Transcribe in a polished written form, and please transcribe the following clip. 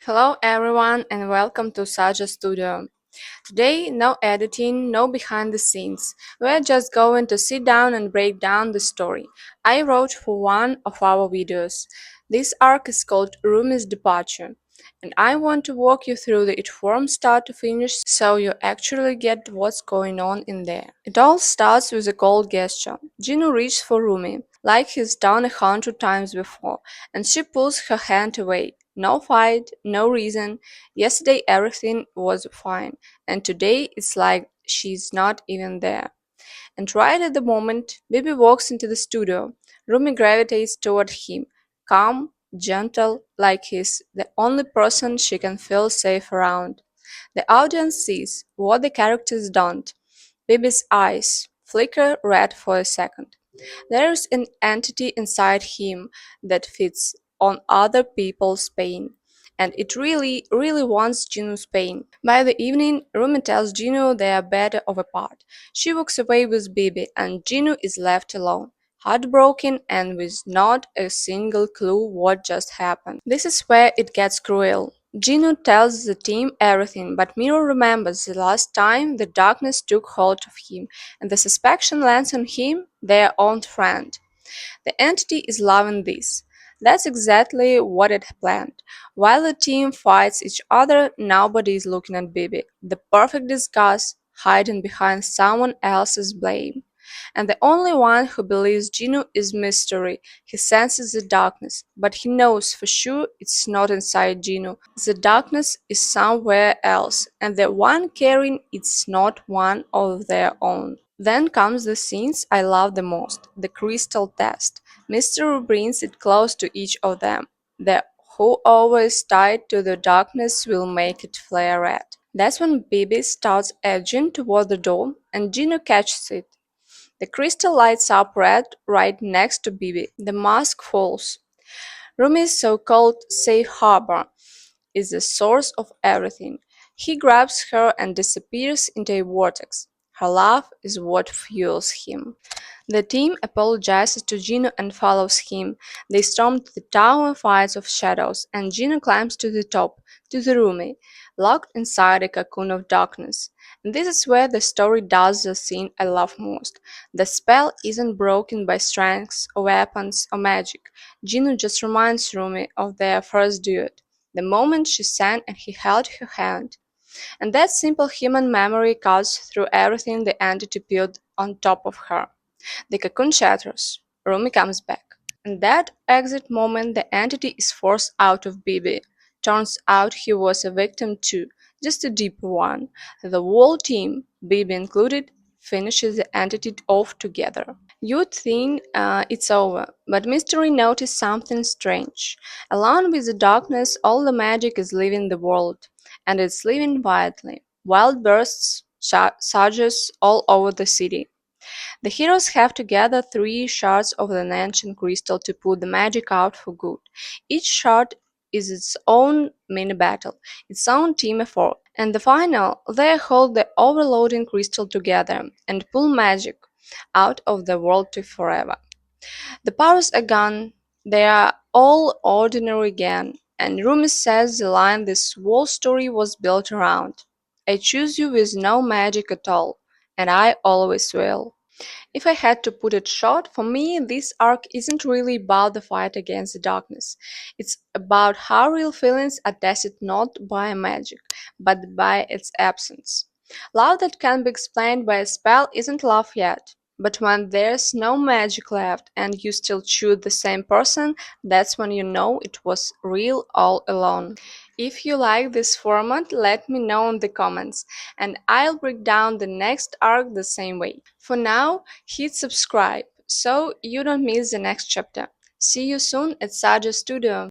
Hello everyone and welcome to SAGA Studio. Today, no editing, no behind the scenes. We're just going to sit down and break down the story I wrote for one of our videos. This arc is called Rumi's Departure, and I want to walk you through it from start to finish so you actually get what's going on in there. It all starts with a cold gesture. Jinu reaches for Rumi, like he's done 100 times before, and she pulls her hand away. No fight, no reason. Yesterday everything was fine, and today it's like she's not even there. And right at the moment Bibi walks into the studio, Rumi gravitates toward him, calm, gentle, like he's the only person she can feel safe around. The audience sees what the characters don't. Bibi's eyes flicker red for a second. There's an entity inside him that feeds on other people's pain, and it really, really wants Jinu's pain. By the evening, Rumi tells Jinu they are better off apart. She walks away with Bibi, and Jinu is left alone, heartbroken and with not a single clue what just happened. This is where it gets cruel. Jinu tells the team everything, but Miro remembers the last time the darkness took hold of him, and the suspicion lands on him, their own friend. The entity is loving this. That's exactly what it planned. While the team fights each other, nobody is looking at Bibi, the perfect disguise, hiding behind someone else's blame. And the only one who believes Jinu is mystery. He senses the darkness, but he knows for sure it's not inside Jinu. The darkness is somewhere else, and the one carrying it's not one of their own. Then comes the scenes I love the most, the crystal test. Mystery brings it close to each of them. The who always tied to the darkness will make it flare red. That's when Bibi starts edging toward the door, and Gino catches it. The crystal lights up red right next to Bibi. The mask falls. Rumi's so-called safe harbor is the source of everything. He grabs her and disappears into a vortex. Her love is what fuels him. The team apologizes to Gino and follows him. They storm to the tower fights of shadows, and Gino climbs to the top, to the Rumi, locked inside a cocoon of darkness. And this is where the story does the scene I love most. The spell isn't broken by strengths or weapons or magic. Gino just reminds Rumi of their first duet, the moment she sang and he held her hand. And that simple human memory cuts through everything the entity built on top of her. The cocoon shatters. Rumi comes back. In that exit moment, the entity is forced out of Bibi. Turns out he was a victim too, just a deeper one. The whole team, Bibi included, finishes the entity off together. You'd think it's over, but Mystery noticed something strange. Along with the darkness, all the magic is leaving the world, and it's leaving violently. Wild bursts, surges all over the city. The heroes have to gather 3 shards of an ancient crystal to put the magic out for good. Each shard is its own mini battle, its own team effort. And the final, they hold the overloading crystal together and pull magic out of the world to forever. The powers are gone, they are all ordinary again, and Rumi says the line this whole story was built around. I choose you with no magic at all, and I always will. If I had to put it short, for me, this arc isn't really about the fight against the darkness. It's about how real feelings are tested not by magic, but by its absence. Love that can be explained by a spell isn't love yet. But when there's no magic left and you still choose the same person, that's when you know it was real all along. If you like this format, let me know in the comments, and I'll break down the next arc the same way. For now, hit subscribe so you don't miss the next chapter. See you soon at Saja Studio.